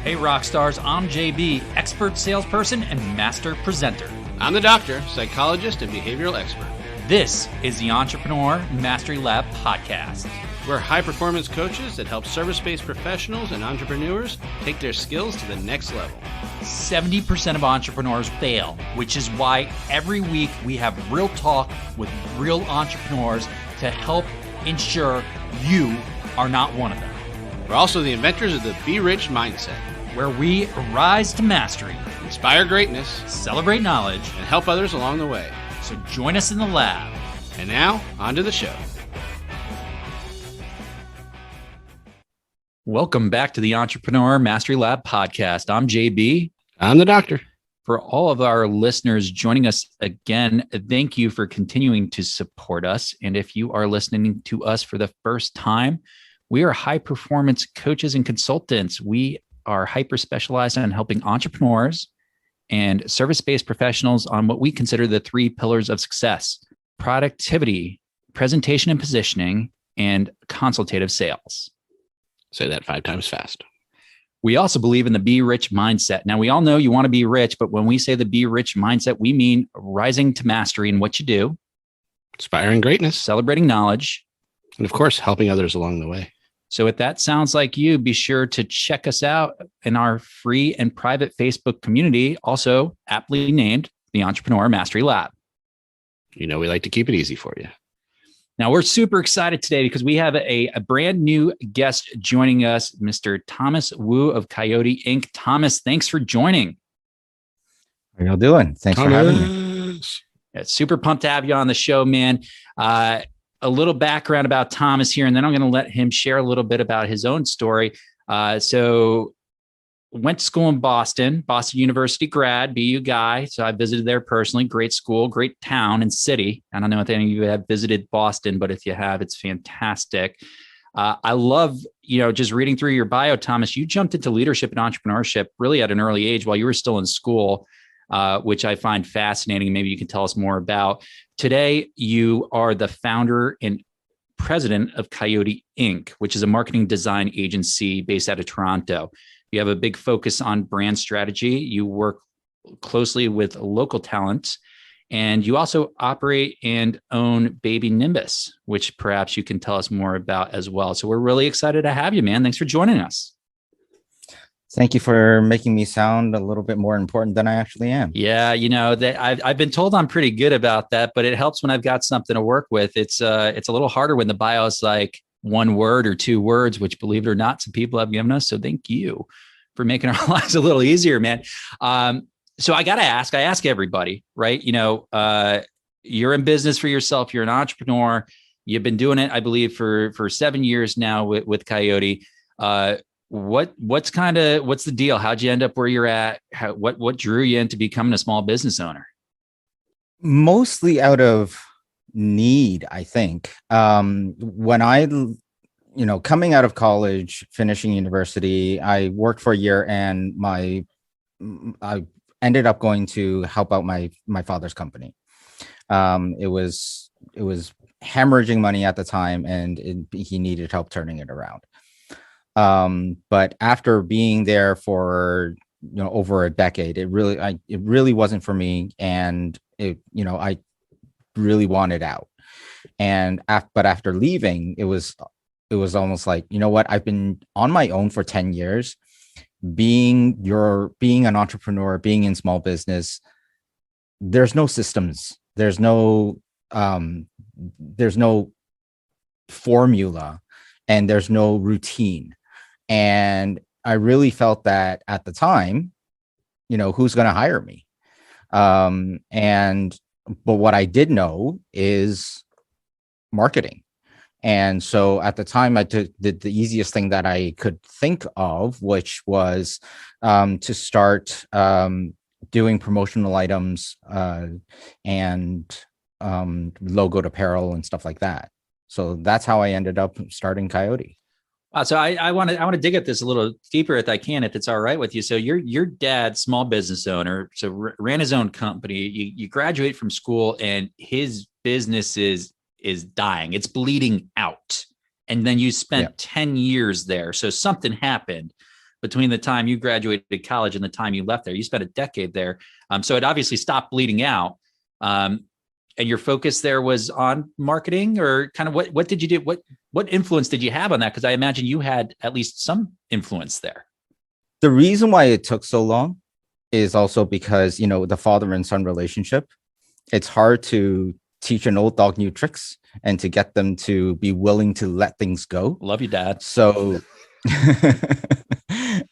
Hey Rockstars, I'm JB, expert salesperson and master presenter. I'm the doctor, psychologist, and behavioral expert. This is the Entrepreneur Mastery Lab podcast. We're high-performance coaches that help service-based professionals and entrepreneurs take their skills to the next level. 70% of entrepreneurs fail, which is why every week we have real talk with real entrepreneurs to help ensure you are not one of them. We're also the inventors of the Be Rich mindset, where we rise to mastery, inspire greatness, celebrate knowledge, and help others along the way. So join us in the lab. And now, on to the show. Welcome back to the Entrepreneur Mastery Lab podcast. I'm JB. I'm the doctor. For all of our listeners joining us again, thank you for continuing to support us. And if you are listening to us for the first time, we are high-performance coaches and consultants. We are hyper-specialized on helping entrepreneurs and service-based professionals on what we consider the three pillars of success: productivity, presentation and positioning, and consultative sales. Say that 5 times fast. We also believe in the Be Rich mindset. Now, we all know you want to be rich, but when we say the Be Rich mindset, we mean rising to mastery in what you do, inspiring greatness, celebrating knowledge, and of course, helping others along the way. So if that sounds like you, be sure to check us out in our free and private Facebook community, also aptly named the Entrepreneur Mastery Lab. You know, we like to keep it easy for you. Now, we're super excited today because we have a brand new guest joining us, Mr. Thomas Wu of Koyoti Inc. Thomas, thanks for joining. How y'all doing? Thanks for having me. Yeah, super pumped to have you on the show, man. A little background about Thomas here, and then I'm going to let him share a little bit about his own story. So went to school in Boston University grad, BU guy. So I visited there personally. Great school, great town and city. I don't know if any of you have visited Boston, but if you have, it's fantastic. I love, just reading through your bio, Thomas, you jumped into leadership and entrepreneurship really at an early age while you were still in school, which I find fascinating. Maybe you can tell us more about. Today, you are the founder and president of Koyoti Inc., which is a marketing design agency based out of Toronto. You have a big focus on brand strategy. You work closely with local talent, and you also operate and own Baby Nimbus, which perhaps you can tell us more about as well. So we're really excited to have you, man. Thanks for joining us. Thank you for making me sound a little bit more important than I actually am. Yeah, that I've been told I'm pretty good about that, but it helps when I've got something to work with. It's a little harder when the bio is like 1 word or 2 words, which, believe it or not, some people have given us. So thank you for making our lives a little easier, man. So I got to ask, I ask everybody, right? You're in business for yourself. You're an entrepreneur. You've been doing it, I believe, for 7 years now with Koyoti. What's the deal? How'd you end up where you're at? What drew you into becoming a small business owner? Mostly out of need, I think. When I, coming out of college, finishing university, I worked for a year, and I ended up going to help out my father's company. It was hemorrhaging money at the time, and he needed help turning it around. But after being there for, over a decade, it really wasn't for me. And I really wanted out. And but after leaving, it was almost like, I've been on my own for 10 years, being an entrepreneur, being in small business. There's no systems. There's no formula, and there's no routine. And I really felt that at the time, who's going to hire me? But what I did know is marketing. And so at the time, I did the easiest thing that I could think of, which was to start doing promotional items and logoed apparel and stuff like that. So that's how I ended up starting Koyoti. Wow. So I want to dig at this a little deeper if I can, if it's all right with you. So your dad, small business owner, so ran his own company. You graduate from school and his business is dying. It's bleeding out. And then you spent 10 years there. So something happened. between the time you graduated college and the time you left there. You spent a decade there. So it obviously stopped bleeding out. And your focus there was on marketing, or kind of what did you do? What influence did you have on that? Because I imagine you had at least some influence there. The reason why it took so long is also because, the father and son relationship. It's hard to teach an old dog new tricks and to get them to be willing to let things go. Love you, Dad. So,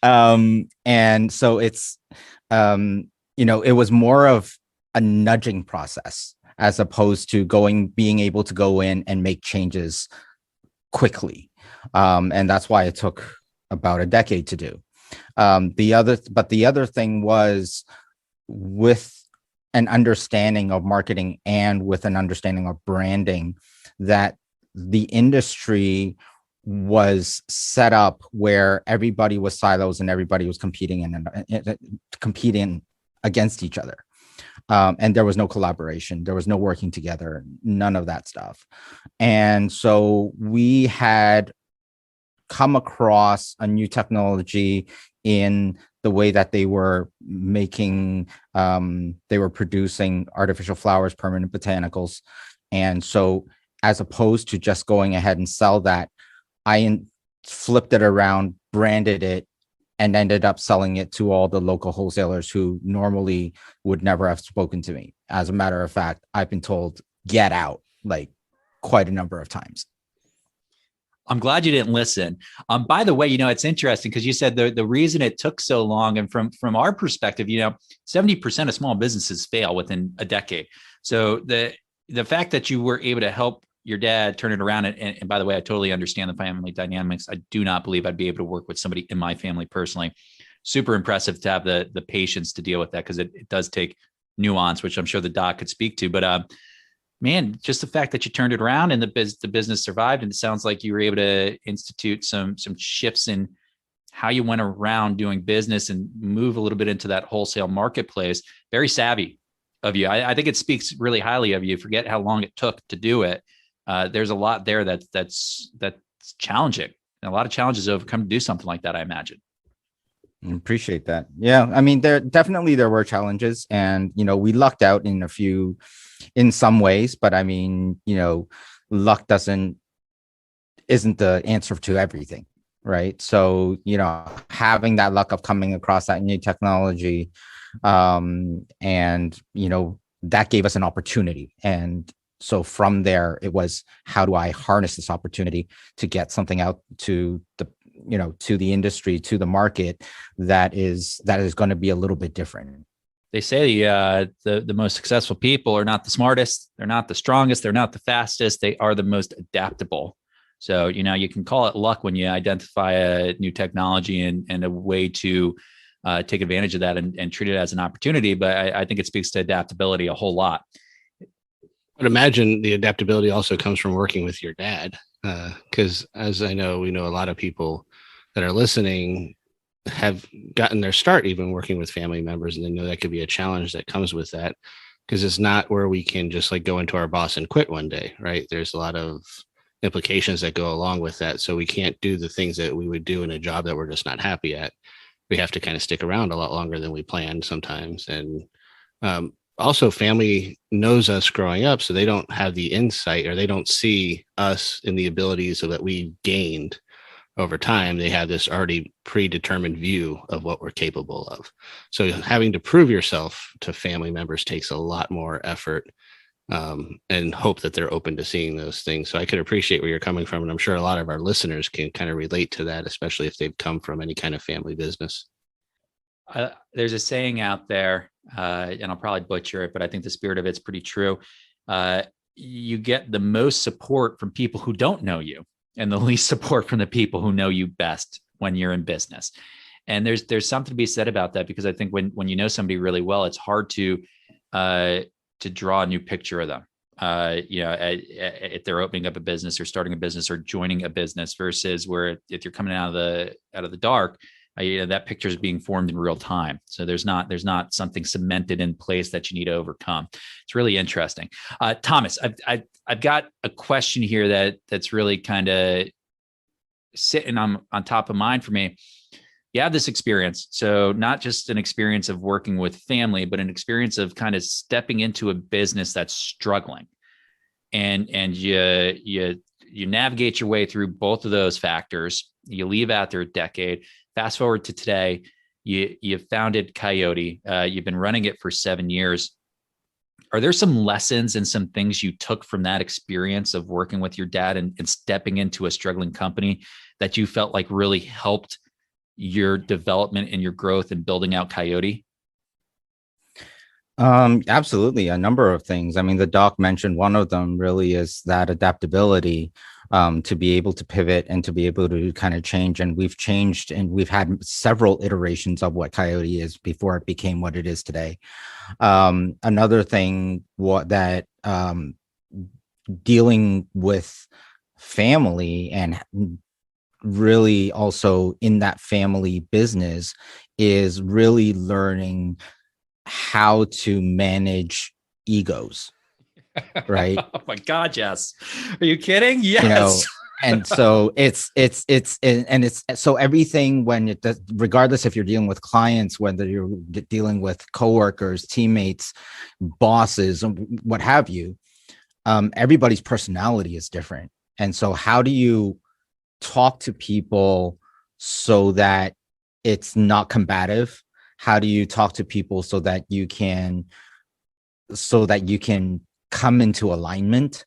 and so it's, it was more of a nudging process as opposed to being able to go in and make changes quickly. And that's why it took about a decade to do. The other thing was, with an understanding of marketing and with an understanding of branding, that the industry was set up where everybody was silos and everybody was competing against each other. And there was no collaboration. There was no working together, none of that stuff. And so we had come across a new technology in the way that they were producing artificial flowers, permanent botanicals. And so as opposed to just going ahead and sell that, I flipped it around, branded it, and ended up selling it to all the local wholesalers who normally would never have spoken to me. As a matter of fact, I've been told, get out, like, quite a number of times. I'm glad you didn't listen. By the way, it's interesting because you said the reason it took so long, and from our perspective, 70% of small businesses fail within a decade. So the fact that you were able to help your dad turn it around, and by the way, I totally understand the family dynamics. I do not believe I'd be able to work with somebody in my family personally. Super impressive to have the patience to deal with that, because it does take nuance, which I'm sure the doc could speak to. But man, just the fact that you turned it around and the business survived, and it sounds like you were able to institute some shifts in how you went around doing business and move a little bit into that wholesale marketplace. Very savvy of you. I think it speaks really highly of you. Forget how long it took to do it. There's a lot there that's challenging, and a lot of challenges to overcome to do something like that, I imagine. Appreciate that. Yeah, I mean, there were challenges, and we lucked out in some ways, but I mean, luck isn't the answer to everything, right? So having that luck of coming across that new technology, and that gave us an opportunity. And so from there, it was, how do I harness this opportunity to get something out to the industry, to the market that is going to be a little bit different. They say the most successful people are not the smartest, they're not the strongest, they're not the fastest, they are the most adaptable. So, you can call it luck when you identify a new technology and a way to take advantage of that and treat it as an opportunity. But I think it speaks to adaptability a whole lot. But imagine the adaptability also comes from working with your dad, because as we know a lot of people that are listening have gotten their start even working with family members, and they know that could be a challenge that comes with that, because it's not where we can just like go into our boss and quit one day, right? There's a lot of implications that go along with that. So we can't do the things that we would do in a job that we're just not happy at. We have to kind of stick around a lot longer than we planned sometimes. And also, family knows us growing up, so they don't have the insight, or they don't see us in the abilities that we gained over time. They have this already predetermined view of what we're capable of. So having to prove yourself to family members takes a lot more effort, and hope that they're open to seeing those things. So I could appreciate where you're coming from. And I'm sure a lot of our listeners can kind of relate to that, especially if they've come from any kind of family business. There's a saying out there, and I'll probably butcher it, but I think the spirit of it's pretty true. You get the most support from people who don't know you, and the least support from the people who know you best when you're in business. And there's something to be said about that, because I think when you know somebody really well, it's hard to draw a new picture of them. If they're opening up a business or starting a business or joining a business, versus where if you're coming out of the dark, that picture is being formed in real time. So there's not something cemented in place that you need to overcome. It's really interesting. Thomas, I've got a question here that's really kind of sitting on top of mind for me. you have this experience. So not just an experience of working with family, but an experience of kind of stepping into a business that's struggling. And you navigate your way through both of those factors. You leave after a decade. Fast forward to today, you founded Koyoti. You've been running it for 7 years. Are there some lessons and some things you took from that experience of working with your dad and stepping into a struggling company that you felt like really helped your development and your growth and building out Koyoti? Absolutely. A number of things. I mean, the doc mentioned one of them really is that adaptability, to be able to pivot and to be able to kind of change. And we've changed and we've had several iterations of what Koyoti is before it became what it is today. Another thing that dealing with family and really also in that family business is really learning how to manage egos, right? Oh my God, yes. Are you kidding? Yes. You know, and so it's so everything when it does, regardless if you're dealing with clients, whether you're dealing with coworkers, teammates, bosses, what have you, everybody's personality is different. And so how do you talk to people so that it's not combative? How do you talk to people so that you can come into alignment?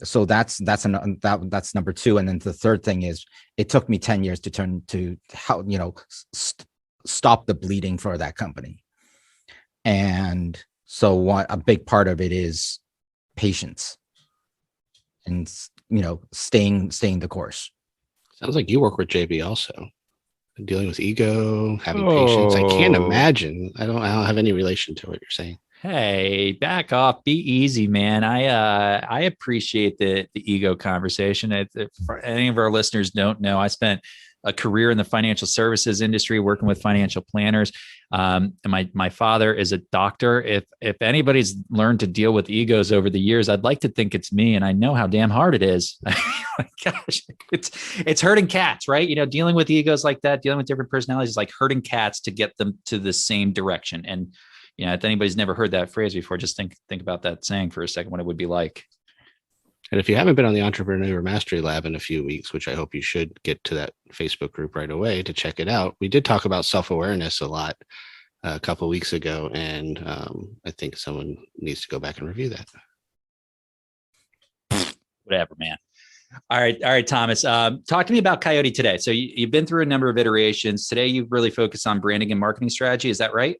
So that's number two. And then the third thing is it took me 10 years to turn to how, stop the bleeding for that company. And so a big part of it is patience and, staying the course. Sounds like you work with JB also. Dealing with ego, having patience. I can't imagine. I don't have any relation to what you're saying. Hey, back off. Be easy, man. I appreciate the ego conversation. If any of our listeners don't know, I spent a career in the financial services industry working with financial planners. And my father is a doctor. If anybody's learned to deal with egos over the years, I'd like to think it's me, and I know how damn hard it is. Gosh, it's herding cats, right? Dealing with egos like that, dealing with different personalities is like herding cats to get them to the same direction. And if anybody's never heard that phrase before, just think about that saying for a second, what it would be like. And if you haven't been on the Entrepreneur Mastery Lab in a few weeks, which I hope you should get to that Facebook group right away to check it out, we did talk about self-awareness a lot a couple of weeks ago. And I think someone needs to go back and review that. Whatever, man. All right, Thomas. Talk to me about Koyoti today. So you've been through a number of iterations. Today, you've really focused on branding and marketing strategy. Is that right?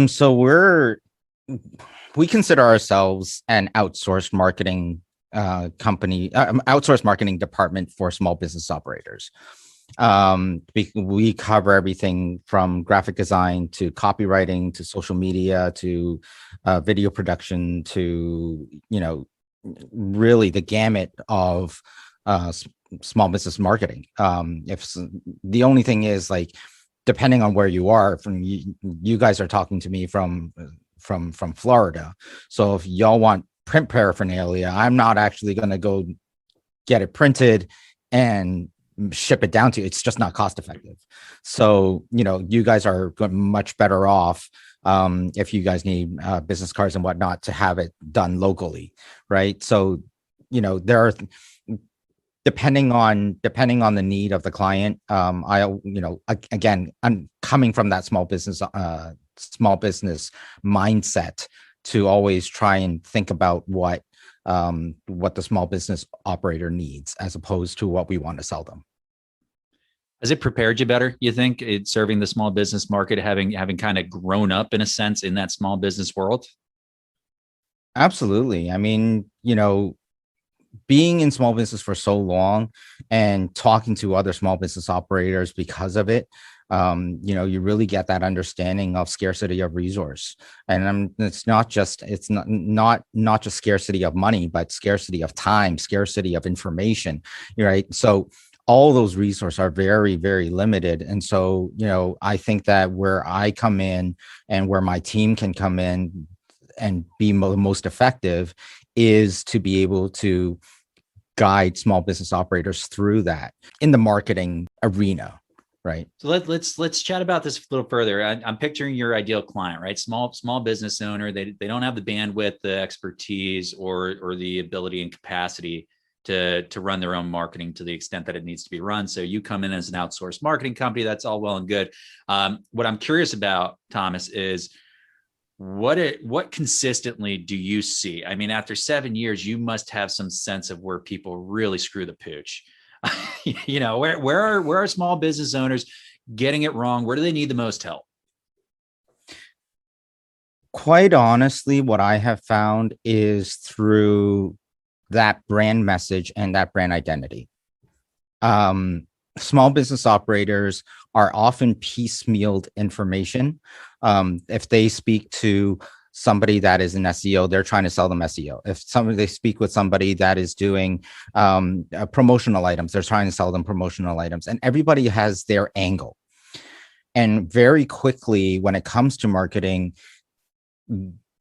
So we consider ourselves an outsourced marketing company, outsourced marketing department for small business operators. We cover everything from graphic design to copywriting to social media to video production to, really the gamut of small business marketing. If the only thing is depending on where you are, from you guys are talking to me from Florida. So if y'all want print paraphernalia, I'm not actually going to go get it printed and ship it down to you. It's just not cost effective. So, you guys are much better off if you guys need business cards and whatnot to have it done locally. Right. So, there are, depending on the need of the client, again, I'm coming from that small business mindset to always try and think about what the small business operator needs as opposed to what we want to sell them. Has it prepared you better, you think, it's serving the small business market, having kind of grown up in a sense in that small business world? Absolutely. I mean, being in small business for so long and talking to other small business operators because of it, you really get that understanding of scarcity of resource. And it's not just scarcity of money, but scarcity of time, scarcity of information, right? So all those resources are very, very limited. And so, I think that where I come in and where my team can come in and be most effective is to be able to guide small business operators through that in the marketing arena. Right. So let's chat about this a little further. I'm picturing your ideal client, right? Small business owner. They don't have the bandwidth, the expertise, or the ability and capacity to run their own marketing to the extent that it needs to be run. So you come in as an outsourced marketing company. That's all well and good. What I'm curious about, Thomas, is what consistently do you see? I mean, after 7 years, you must have some sense of where people really screw the pooch. You know, where are small business owners getting it wrong? Where do they need the most help? Quite honestly, what I have found is through that brand message and that brand identity. Small business operators are often piecemealed information. If they speak to somebody that is an SEO, they're trying to sell them SEO. If they speak with somebody that is doing promotional items, they're trying to sell them promotional items, and everybody has their angle. And very quickly, when it comes to marketing,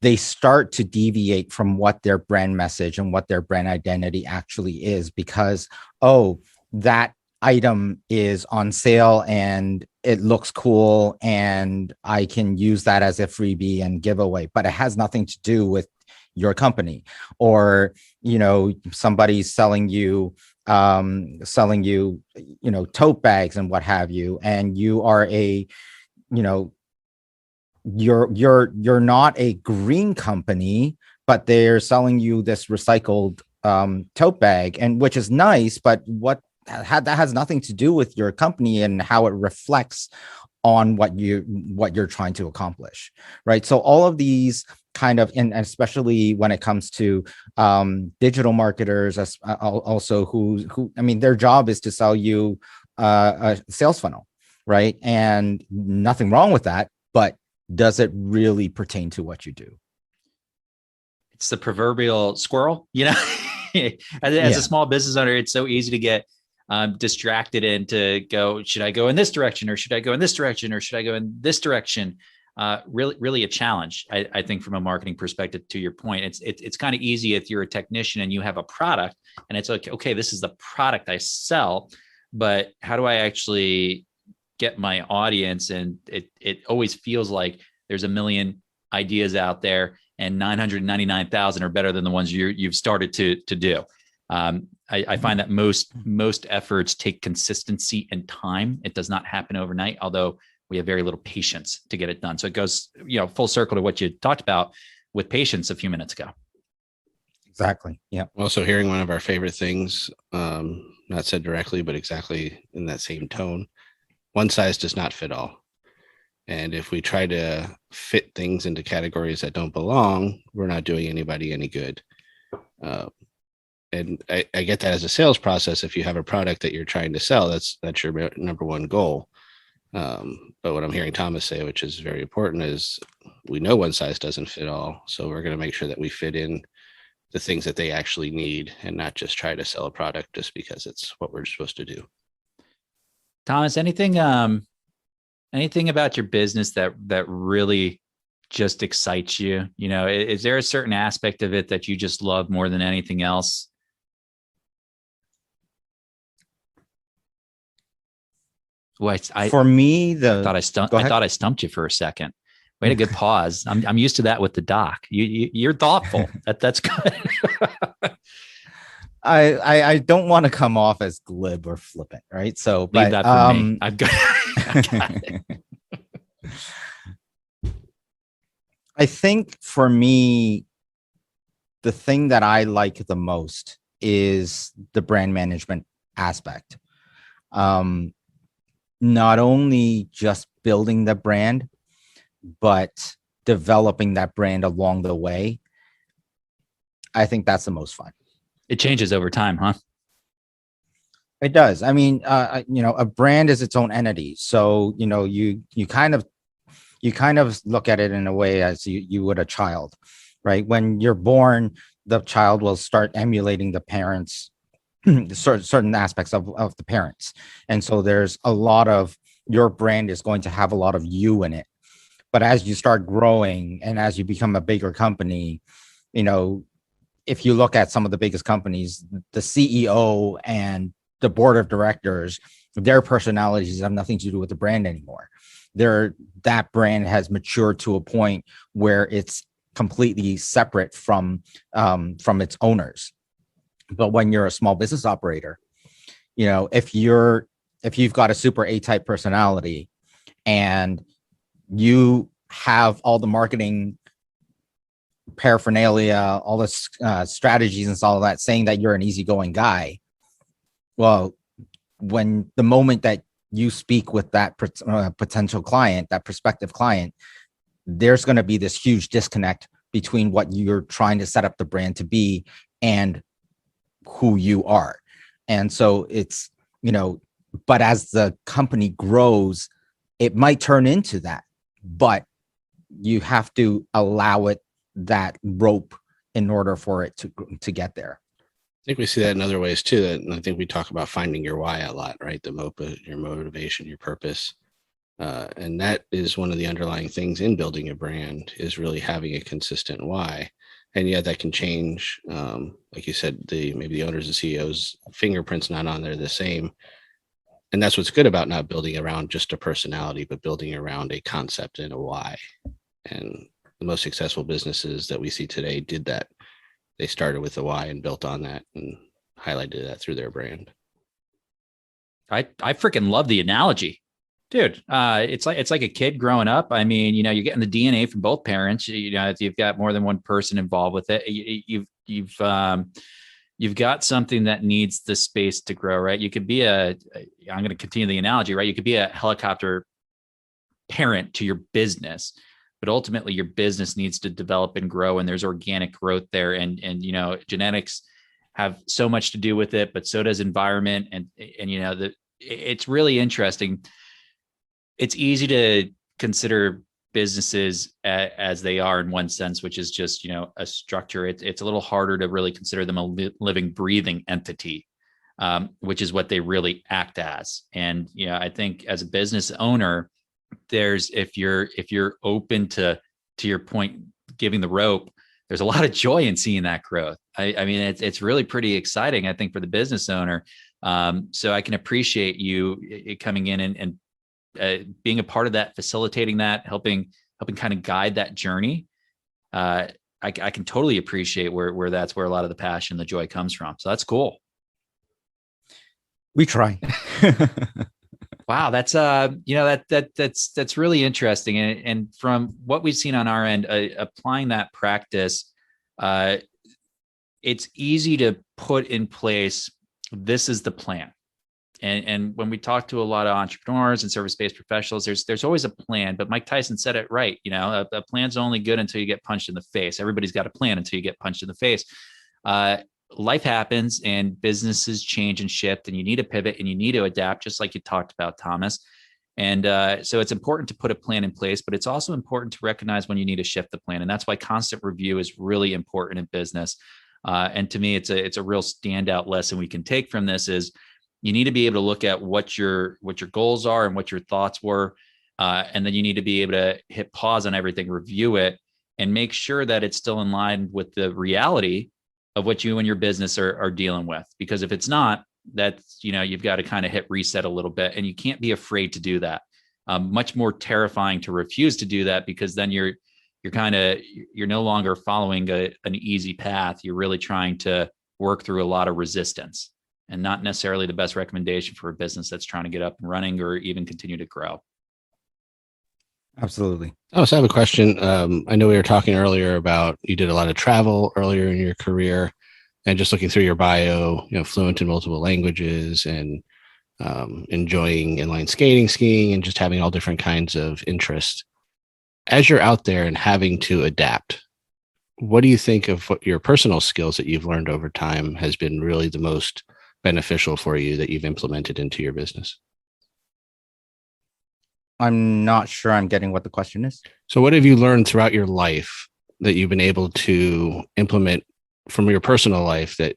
they start to deviate from what their brand message and what their brand identity actually is, because, oh, that item is on sale and it looks cool and I can use that as a freebie and giveaway, but it has nothing to do with your company. Or, you know, somebody's selling you, tote bags and what have you, and you are a, you know, you're not a green company, but they're selling you this recycled tote bag, and which is nice, but that has nothing to do with your company and how it reflects on what you're trying to accomplish, right? So all of these kind of, and especially when it comes to digital marketers, also who I mean, their job is to sell you a sales funnel, right? And nothing wrong with that, but does it really pertain to what you do? It's the proverbial squirrel, you know. As a small business owner, it's so easy to get distracted and to go, should I go in this direction, or should I go in this direction, or should I go in this direction? Really a challenge, I think, from a marketing perspective. To your point, it's kind of easy if you're a technician and you have a product and it's like, okay, this is the product I sell, but how do I actually get my audience? And it always feels like there's a million ideas out there and 999,000 are better than the ones you've started to do. I find that most efforts take consistency and time. It does not happen overnight, although we have very little patience to get it done. So it goes, full circle to what you talked about with patience a few minutes ago. Exactly. Yeah. Also hearing one of our favorite things, not said directly, but exactly in that same tone: one size does not fit all. And if we try to fit things into categories that don't belong, we're not doing anybody any good. And I get that as a sales process. If you have a product that you're trying to sell, that's your number one goal. But what I'm hearing Thomas say, which is very important, is we know one size doesn't fit all. So we're going to make sure that we fit in the things that they actually need and not just try to sell a product just because it's what we're supposed to do. Thomas, anything about your business that really just excites you? Is there a certain aspect of it that you just love more than anything else? Well, for me, I thought I stumped you for a second. We had a good pause. I'm used to that with the doc. You're thoughtful. That's good. I don't want to come off as glib or flippant, right? So leave that for me. I've got it. I think for me, the thing that I like the most is the brand management aspect. Not only just building the brand, but developing that brand along the way. I think that's the most fun. It changes over time, huh? It does. I mean, a brand is its own entity. So, you kind of look at it in a way as you would a child, right? When you're born, the child will start emulating the parents, certain aspects of the parents. And so there's a lot of, your brand is going to have a lot of you in it. But as you start growing and as you become a bigger company, if you look at some of the biggest companies, the CEO and the board of directors, their personalities have nothing to do with the brand anymore. That brand has matured to a point where it's completely separate from its owners. But when you're a small business operator, if you've got a super A-type personality and you have all the marketing paraphernalia, all the strategies and all of that, saying that you're an easygoing guy, well, when the moment that you speak with that potential client, that prospective client, there's going to be this huge disconnect between what you're trying to set up the brand to be and who you are. And so it's, but as the company grows, it might turn into that, but you have to allow it that rope in order for it to get there. I think we see that in other ways too. And I think we talk about finding your why a lot, right? Your motivation, your purpose. And that is one of the underlying things in building a brand, is really having a consistent why. And yeah, that can change. Like you said, maybe the owners and CEOs' fingerprints not on there the same. And that's what's good about not building around just a personality, but building around a concept and a why. And the most successful businesses that we see today did that. They started with a why and built on that and highlighted that through their brand. I freaking love the analogy, dude. It's like a kid growing up. I mean, you're getting the DNA from both parents. You've got more than one person involved with it. You've got something that needs the space to grow, right? You could be I'm going to continue the analogy, right? You could be a helicopter parent to your business, but ultimately your business needs to develop and grow, and there's organic growth there. And genetics have so much to do with it, but so does environment. And it's really interesting. It's easy to consider businesses as they are in one sense, which is just, a structure. It's a little harder to really consider them a living, breathing entity, which is what they really act as. And, I think as a business owner, if you're open to your point, giving the rope, there's a lot of joy in seeing that growth. I mean, it's really pretty exciting, I think, for the business owner. So I can appreciate you coming in and being a part of that, facilitating that, helping kind of guide that journey. I can totally appreciate where that's where a lot of the passion, the joy comes from. So that's cool. We try. Wow, that's that's really interesting, and from what we've seen on our end, applying that practice, it's easy to put in place. This is the plan, and when we talk to a lot of entrepreneurs and service-based professionals, there's always a plan. But Mike Tyson said it right. A plan's only good until you get punched in the face. Everybody's got a plan until you get punched in the face. Life happens and businesses change and shift, and you need to pivot and you need to adapt, just like you talked about, Thomas. And so it's important to put a plan in place, but it's also important to recognize when you need to shift the plan. And that's why constant review is really important in business. And to me, it's a real standout lesson we can take from this is you need to be able to look at what your goals are and what your thoughts were. And then you need to be able to hit pause on everything, review it, and make sure that it's still in line with the reality of what you and your business are dealing with. Because if it's not, that's, you've got to kind of hit reset a little bit, and you can't be afraid to do that. Much more terrifying to refuse to do that, because then you're no longer following an easy path. You're really trying to work through a lot of resistance, and not necessarily the best recommendation for a business that's trying to get up and running or even continue to grow. Absolutely. Oh, so I have a question. I know we were talking earlier about you did a lot of travel earlier in your career, and just looking through your bio, fluent in multiple languages and enjoying inline skating, skiing, and just having all different kinds of interests. As you're out there and having to adapt, what do you think of what your personal skills that you've learned over time has been really the most beneficial for you that you've implemented into your business? I'm not sure I'm getting what the question is. So what have you learned throughout your life that you've been able to implement from your personal life, that,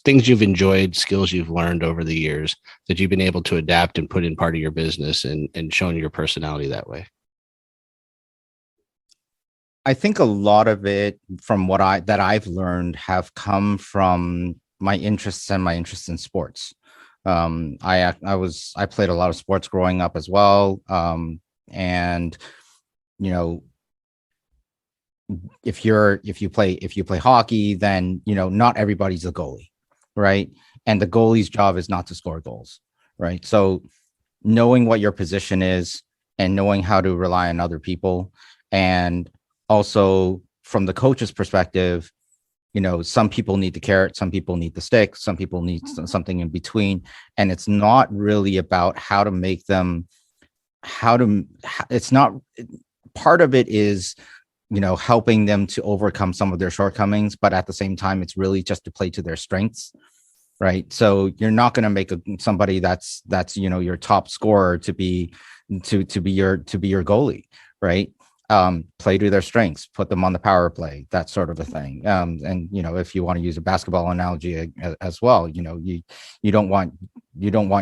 things you've enjoyed, skills you've learned over the years that you've been able to adapt and put in part of your business and shown your personality that way? I think a lot of it from that I've learned have come from my interests and my interest in sports. I played a lot of sports growing up as well. And you know, if you play hockey, then not everybody's a goalie, right? And the goalie's job is not to score goals, right? So knowing what your position is and knowing how to rely on other people, and also from the coach's perspective, some people need the carrot, some people need the stick, some people need something in between. And it's not really about how to make them, it's not, part of it is, helping them to overcome some of their shortcomings, but at the same time, it's really just to play to their strengths. Right. So you're not going to make somebody that's, your top scorer to be your goalie. Right. Play to their strengths, put them on the power play, that sort of a thing. And if you want to use a basketball analogy as well, you don't want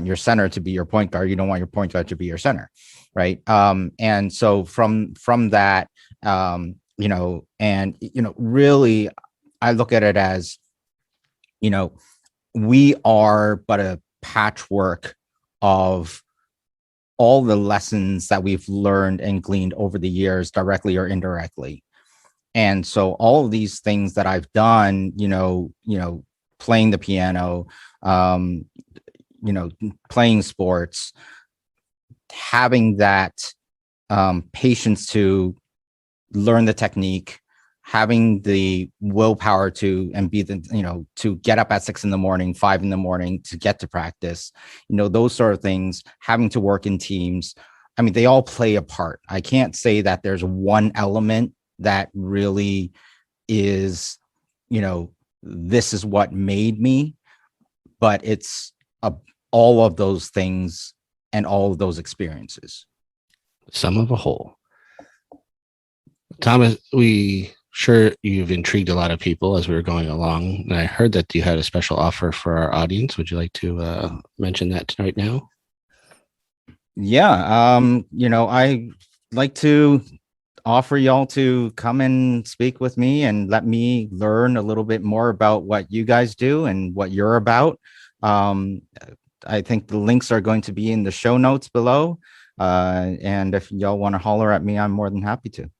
your center to be your point guard. You don't want your point guard to be your center. Right. And so from that, really, I look at it as, we are but a patchwork of all the lessons that we've learned and gleaned over the years, directly or indirectly. And so all of these things that I've done, playing the piano, playing sports, having that patience to learn the technique, having the willpower to, and be to get up at 6 a.m, 5 a.m to get to practice, those sort of things, having to work in teams. I mean, they all play a part. I can't say that there's one element that really is, this is what made me, but it's all of those things and all of those experiences. Sum of a whole. Thomas, sure you've intrigued a lot of people as we were going along. And I heard that you had a special offer for our audience. Would you like to mention that right now? Yeah. I like to offer y'all to come and speak with me and let me learn a little bit more about what you guys do and what you're about. I think the links are going to be in the show notes below. And if y'all want to holler at me, I'm more than happy to.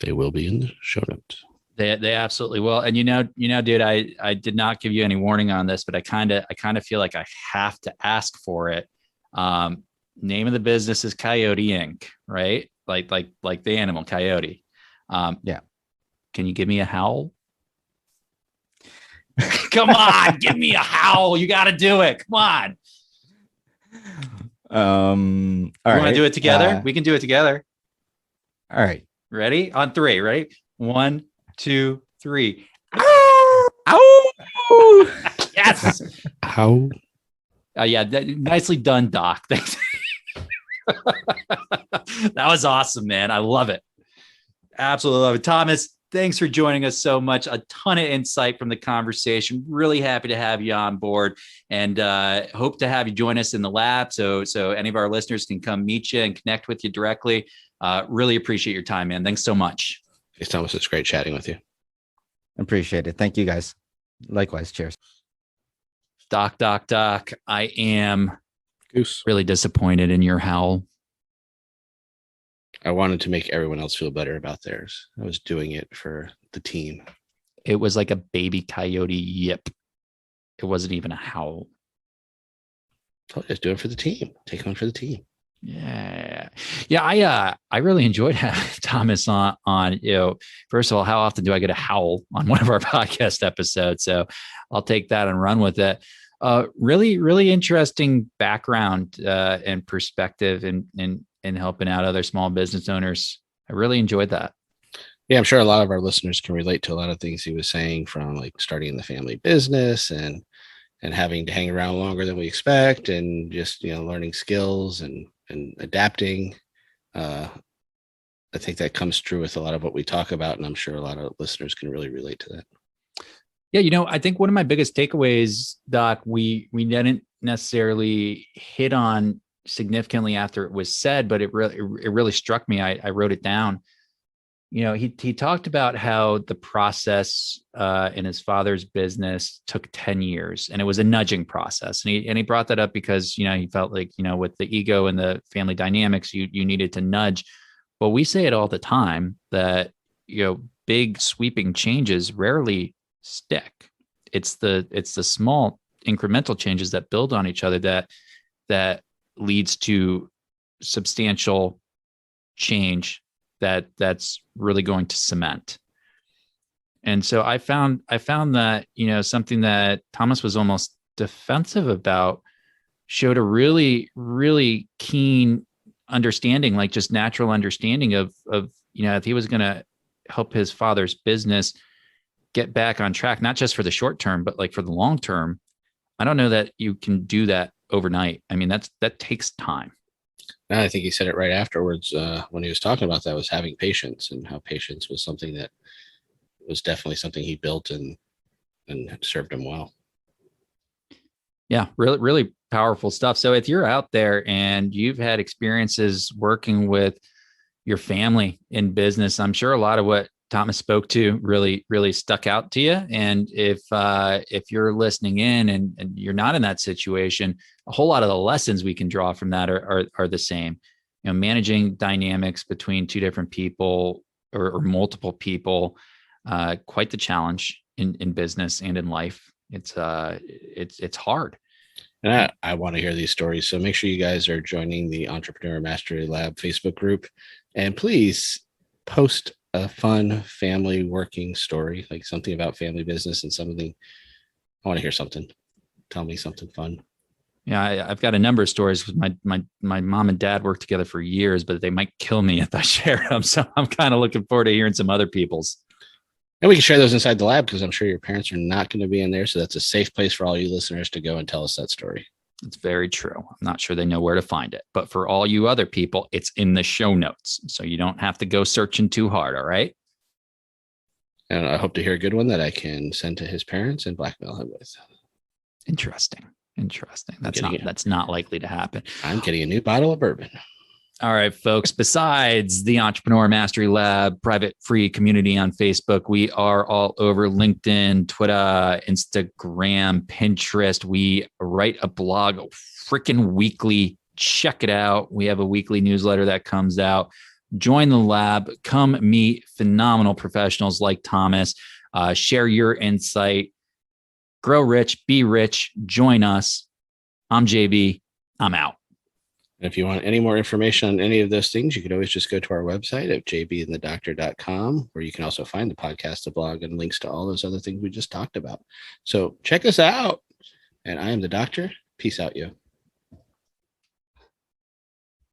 They will be in the show notes. They absolutely will. And dude, I did not give you any warning on this, but I kind of feel like I have to ask for it. Name of the business is Koyoti Inc., right? Like the animal coyote. Yeah. Can you give me a howl? Come on, give me a howl. You got to do it. Come on. All right. Want to do it together? We can do it together. All right. Ready? On 3, right? 1, 2, 3. Ow! Ow! Yes. How? Yeah. Nicely done, Doc. Thanks. That was awesome, man. I love it. Absolutely love it. Thomas, thanks for joining us so much. A ton of insight from the conversation. Really happy to have you on board, and hope to have you join us in the lab so any of our listeners can come meet you and connect with you directly. Really appreciate your time, man. Thanks so much. Thanks, Thomas. It's great chatting with you. Appreciate it. Thank you, guys. Likewise. Cheers. Doc, I am Goose. Really disappointed in your howl. I wanted to make everyone else feel better about theirs. I was doing it for the team. It was like a baby coyote yip. It wasn't even a howl. Just do it for the team. Take one for the team. Yeah. I really enjoyed having Thomas on. First of all, how often do I get a howl on one of our podcast episodes? So I'll take that and run with it. Really, really interesting background and perspective in helping out other small business owners. I really enjoyed that. Yeah, I'm sure a lot of our listeners can relate to a lot of things he was saying, from like starting the family business and having to hang around longer than we expect, and just, learning skills and adapting. I think that comes true with a lot of what we talk about, and I'm sure a lot of listeners can really relate to that. Yeah, I think one of my biggest takeaways, Doc, we didn't necessarily hit on significantly after it was said, but it really struck me. I wrote it down. he talked about how the process in his father's business took 10 years, and it was a nudging process. And he brought that up because, he felt like, with the ego and the family dynamics, you needed to nudge. But we say it all the time that, big sweeping changes rarely stick. It's the small incremental changes that build on each other that leads to substantial change that's really going to cement. And so I found that, something that Thomas was almost defensive about showed a really, really keen understanding, like just natural understanding of, if he was going to help his father's business get back on track, not just for the short term, but like for the long term. I don't know that you can do that overnight. I mean, that takes time. And I think he said it right afterwards when he was talking about that, was having patience, and how patience was something that was definitely something he built and served him well. Yeah, really, really powerful stuff. So if you're out there and you've had experiences working with your family in business, I'm sure a lot of what Thomas spoke to really, really stuck out to you. And if you're listening in and you're not in that situation, a whole lot of the lessons we can draw from that are the same. Managing dynamics between two different people or multiple people, quite the challenge in business and in life. It's hard. And I want to hear these stories. So make sure you guys are joining the Entrepreneur Mastery Lab Facebook group, and please post a fun family working story, like something about family business and something. I want to hear something. Tell me something fun. Yeah, I've got a number of stories with my mom and dad worked together for years, but they might kill me if I share them. So I'm kind of looking forward to hearing some other people's. And we can share those inside the lab, because I'm sure your parents are not going to be in there. So that's a safe place for all you listeners to go and tell us that story. It's very true. I'm not sure they know where to find it, but for all you other people, it's in the show notes. So you don't have to go searching too hard. All right. And I hope to hear a good one that I can send to his parents and blackmail him with. Interesting. That's not likely to happen. I'm getting a new bottle of bourbon. All right, folks. Besides the Entrepreneur Mastery Lab private free community on Facebook, we are all over LinkedIn, Twitter, Instagram, Pinterest. We write a blog freaking weekly. Check it out. We have a weekly newsletter that comes out. Join the lab. Come meet phenomenal professionals like Thomas. Share your insight. Grow rich. Be rich. Join us. I'm JB. I'm out. If you want any more information on any of those things, you can always just go to our website at jbandthedoctor.com, where you can also find the podcast, the blog, and links to all those other things we just talked about. So check us out. And I am the doctor. Peace out, you.